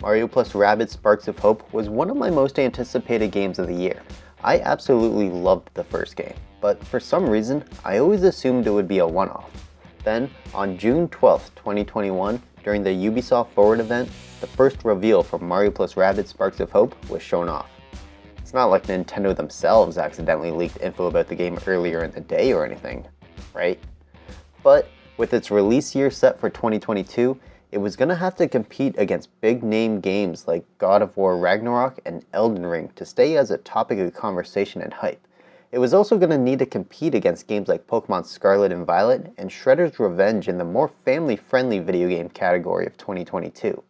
Mario + Rabbids Sparks of Hope was one of my most anticipated games of the year. I absolutely loved the first game, but for some reason, I always assumed it would be a one-off. Then, on June 12, 2021, during the Ubisoft Forward event, the first reveal for Mario + Rabbids Sparks of Hope was shown off. It's not like Nintendo themselves accidentally leaked info about the game earlier in the day or anything, right? But with its release year set for 2022, it was going to have to compete against big-name games like God of War Ragnarok and Elden Ring to stay as a topic of conversation and hype. It was also going to need to compete against games like Pokemon Scarlet and Violet and Shredder's Revenge in the more family-friendly video game category of 2022.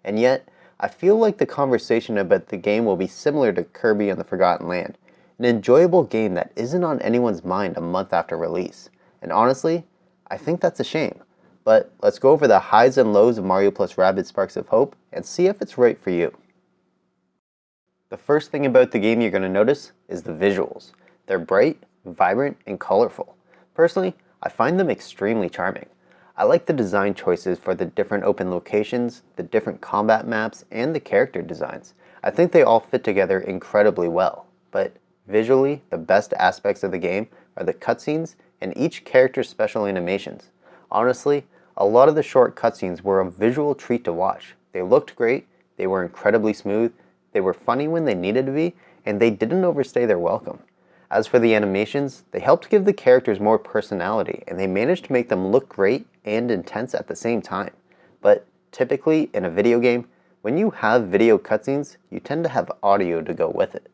And yet, I feel like the conversation about the game will be similar to Kirby and the Forgotten Land, an enjoyable game that isn't on anyone's mind a month after release. And honestly, I think that's a shame. But let's go over the highs and lows of Mario + Rabbids Sparks of Hope and see if it's right for you. The first thing about the game you're going to notice is the visuals. They're bright, vibrant, and colorful. Personally, I find them extremely charming. I like the design choices for the different open locations, the different combat maps, and the character designs. I think they all fit together incredibly well. But visually, the best aspects of the game are the cutscenes and each character's special animations. Honestly, a lot of the short cutscenes were a visual treat to watch. They looked great, they were incredibly smooth, they were funny when they needed to be, and they didn't overstay their welcome. As for the animations, they helped give the characters more personality, and they managed to make them look great and intense at the same time. But typically, in a video game, when you have video cutscenes, you tend to have audio to go with it.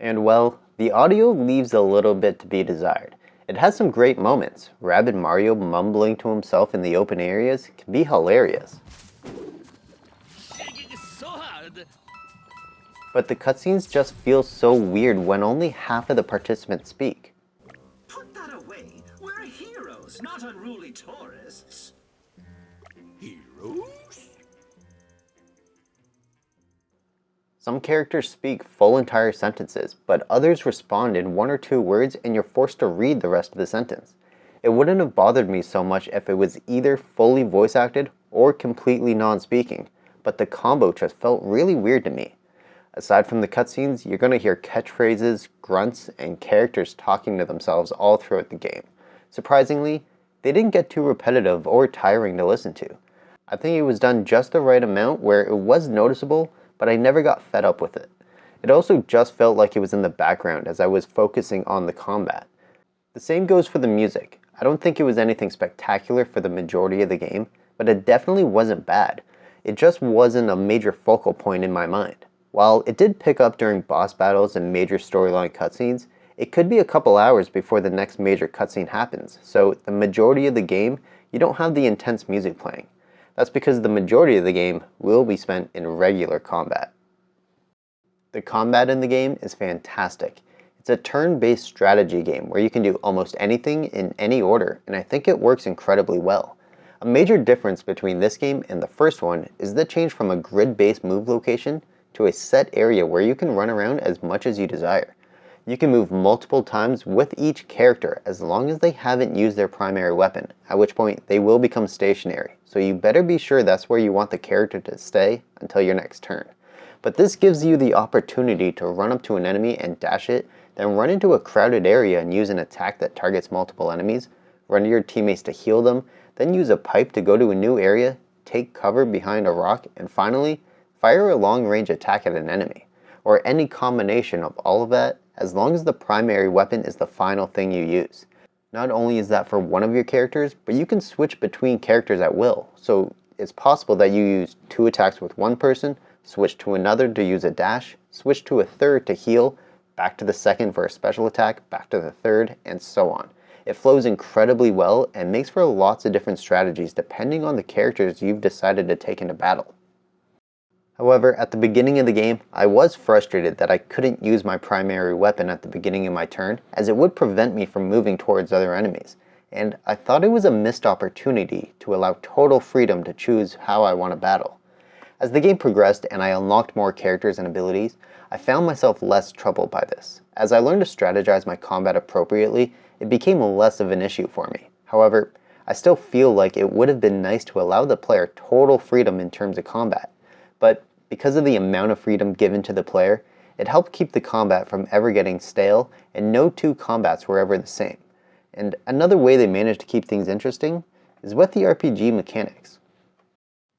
And well, the audio leaves a little bit to be desired. It has some great moments. Rabbid Mario mumbling to himself in the open areas can be hilarious. But the cutscenes just feel so weird when only half of the participants speak. Put that away. We're heroes, not unruly tourists. Heroes? Some characters speak full entire sentences, but others respond in one or two words and you're forced to read the rest of the sentence. It wouldn't have bothered me so much if it was either fully voice acted or completely non-speaking, but the combo just felt really weird to me. Aside from the cutscenes, you're going to hear catchphrases, grunts, and characters talking to themselves all throughout the game. Surprisingly, they didn't get too repetitive or tiring to listen to. I think it was done just the right amount where it was noticeable, but I never got fed up with it. It also just felt like it was in the background as I was focusing on the combat. The same goes for the music. I don't think it was anything spectacular for the majority of the game, but it definitely wasn't bad. It just wasn't a major focal point in my mind. While it did pick up during boss battles and major storyline cutscenes, it could be a couple hours before the next major cutscene happens, so the majority of the game, you don't have the intense music playing. That's because the majority of the game will be spent in regular combat. The combat in the game is fantastic. It's a turn-based strategy game where you can do almost anything in any order, and I think it works incredibly well. A major difference between this game and the first one is the change from a grid-based move location to a set area where you can run around as much as you desire. You can move multiple times with each character as long as they haven't used their primary weapon, at which point they will become stationary, so you better be sure that's where you want the character to stay until your next turn. But this gives you the opportunity to run up to an enemy and dash it, then run into a crowded area and use an attack that targets multiple enemies, run to your teammates to heal them, then use a pipe to go to a new area, take cover behind a rock, and finally, fire a long-range attack at an enemy, or any combination of all of that as long as the primary weapon is the final thing you use. Not only is that for one of your characters, but you can switch between characters at will, so it's possible that you use 2 attacks with one person, switch to another to use a dash, switch to a third to heal, back to the second for a special attack, back to the third, and so on. It flows incredibly well and makes for lots of different strategies depending on the characters you've decided to take into battle. However, at the beginning of the game, I was frustrated that I couldn't use my primary weapon at the beginning of my turn, as it would prevent me from moving towards other enemies, and I thought it was a missed opportunity to allow total freedom to choose how I want to battle. As the game progressed and I unlocked more characters and abilities, I found myself less troubled by this. As I learned to strategize my combat appropriately, it became less of an issue for me. However, I still feel like it would have been nice to allow the player total freedom in terms of combat. But Because of the amount of freedom given to the player, it helped keep the combat from ever getting stale, and no two combats were ever the same. And another way they managed to keep things interesting is with the RPG mechanics.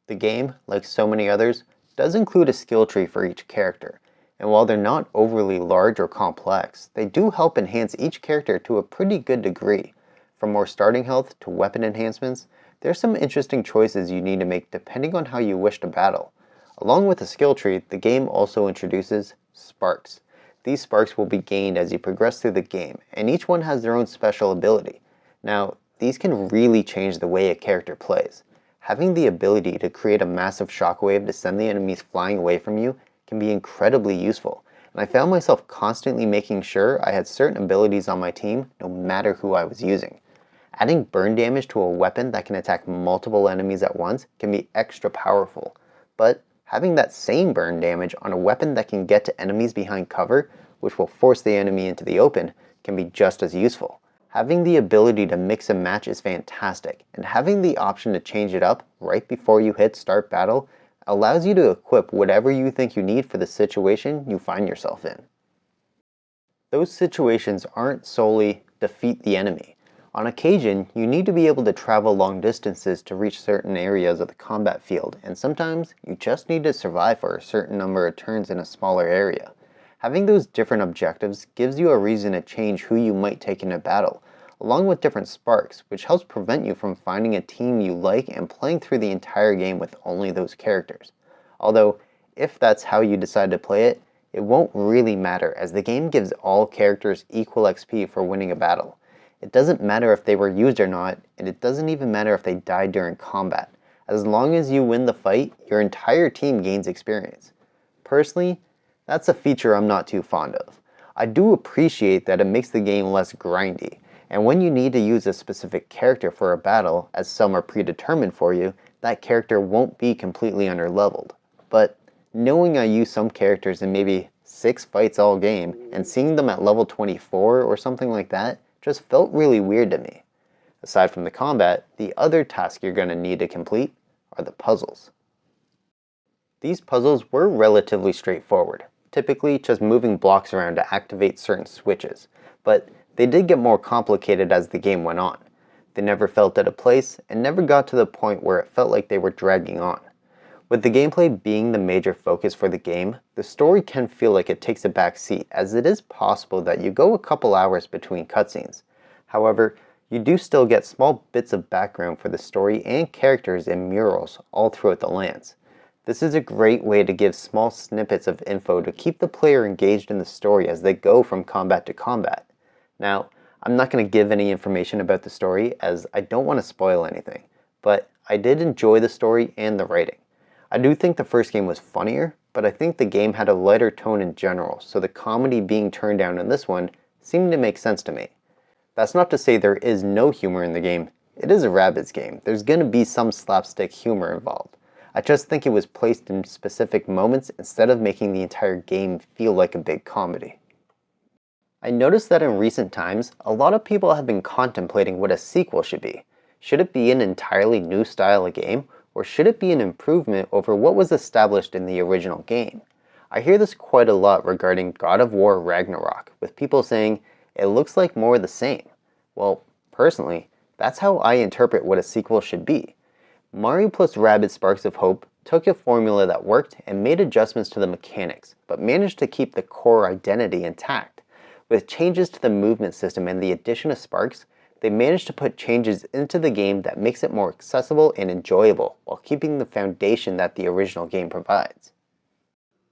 The game, like so many others, does include a skill tree for each character, and while they're not overly large or complex, they do help enhance each character to a pretty good degree. From more starting health to weapon enhancements, there's some interesting choices you need to make depending on how you wish to battle. Along with the skill tree, the game also introduces sparks. These sparks will be gained as you progress through the game, and each one has their own special ability. Now, these can really change the way a character plays. Having the ability to create a massive shockwave to send the enemies flying away from you can be incredibly useful, and I found myself constantly making sure I had certain abilities on my team no matter who I was using. Adding burn damage to a weapon that can attack multiple enemies at once can be extra powerful, but having that same burn damage on a weapon that can get to enemies behind cover, which will force the enemy into the open, can be just as useful. Having the ability to mix and match is fantastic, and having the option to change it up right before you hit start battle allows you to equip whatever you think you need for the situation you find yourself in. Those situations aren't solely defeat the enemy. On occasion, you need to be able to travel long distances to reach certain areas of the combat field, and sometimes you just need to survive for a certain number of turns in a smaller area. Having those different objectives gives you a reason to change who you might take into battle, along with different sparks, which helps prevent you from finding a team you like and playing through the entire game with only those characters. Although, if that's how you decide to play it, it won't really matter, as the game gives all characters equal XP for winning a battle. It doesn't matter if they were used or not, and it doesn't even matter if they died during combat. As long as you win the fight, your entire team gains experience. Personally, that's a feature I'm not too fond of. I do appreciate that it makes the game less grindy, and when you need to use a specific character for a battle, as some are predetermined for you, that character won't be completely underleveled. But knowing I use some characters in maybe 6 fights all game, and seeing them at level 24 or something like that, just felt really weird to me. Aside from the combat, the other task you're going to need to complete are the puzzles. These puzzles were relatively straightforward, typically just moving blocks around to activate certain switches, but they did get more complicated as the game went on. They never felt out of place and never got to the point where it felt like they were dragging on. With the gameplay being the major focus for the game, the story can feel like it takes a back seat, as it is possible that you go a couple hours between cutscenes. However, you do still get small bits of background for the story and characters in murals all throughout the lands. This is a great way to give small snippets of info to keep the player engaged in the story as they go from combat to combat. Now, I'm not going to give any information about the story as I don't want to spoil anything, but I did enjoy the story and the writing. I do think the first game was funnier, but I think the game had a lighter tone in general, so the comedy being turned down in this one seemed to make sense to me. That's not to say there is no humor in the game. It is a Rabbids game. There's going to be some slapstick humor involved. I just think it was placed in specific moments instead of making the entire game feel like a big comedy. I noticed that in recent times, a lot of people have been contemplating what a sequel should be. Should it be an entirely new style of game, or should it be an improvement over what was established in the original game? I hear this quite a lot regarding God of War Ragnarok, with people saying it looks like more of the same. Well, personally, that's how I interpret what a sequel should be. Mario plus Rabbids Sparks of Hope took a formula that worked and made adjustments to the mechanics, but managed to keep the core identity intact. With changes to the movement system and the addition of sparks, they managed to put changes into the game that makes it more accessible and enjoyable, while keeping the foundation that the original game provides.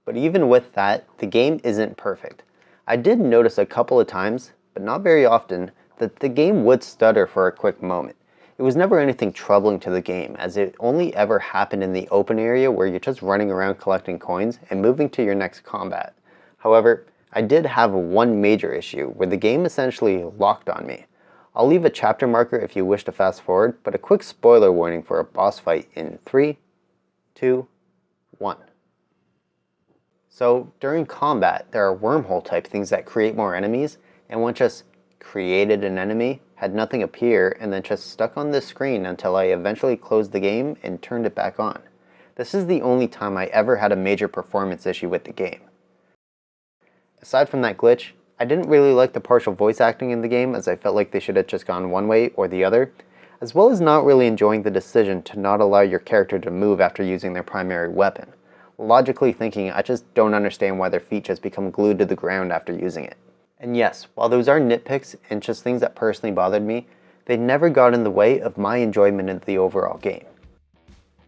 But even with that, the game isn't perfect. I did notice a couple of times, but not very often, that the game would stutter for a quick moment. It was never anything troubling to the game, as it only ever happened in the open area where you're just running around collecting coins and moving to your next combat. However, I did have one major issue where the game essentially locked on me. I'll leave a chapter marker if you wish to fast forward, but a quick spoiler warning for a boss fight in 3, 2, 1. So during combat, there are wormhole type things that create more enemies, and one just created an enemy, had nothing appear, and then just stuck on this screen until I eventually closed the game and turned it back on. This is the only time I ever had a major performance issue with the game. Aside from that glitch, I didn't really like the partial voice acting in the game, as I felt like they should have just gone one way or the other, as well as not really enjoying the decision to not allow your character to move after using their primary weapon. Logically thinking, I just don't understand why their feet just become glued to the ground after using it. And yes, while those are nitpicks and just things that personally bothered me, they never got in the way of my enjoyment of the overall game.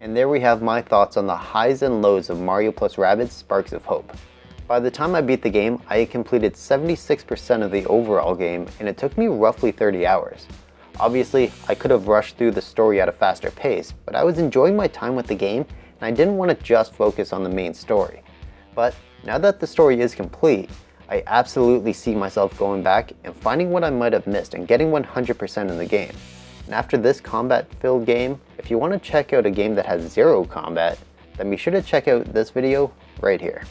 And there we have my thoughts on the highs and lows of Mario + Rabbids Sparks of Hope. By the time I beat the game, I had completed 76% of the overall game, and it took me roughly 30 hours. Obviously, I could have rushed through the story at a faster pace, but I was enjoying my time with the game, and I didn't want to just focus on the main story. But now that the story is complete, I absolutely see myself going back and finding what I might have missed and getting 100% in the game. And after this combat-filled game, if you want to check out a game that has zero combat, then be sure to check out this video right here.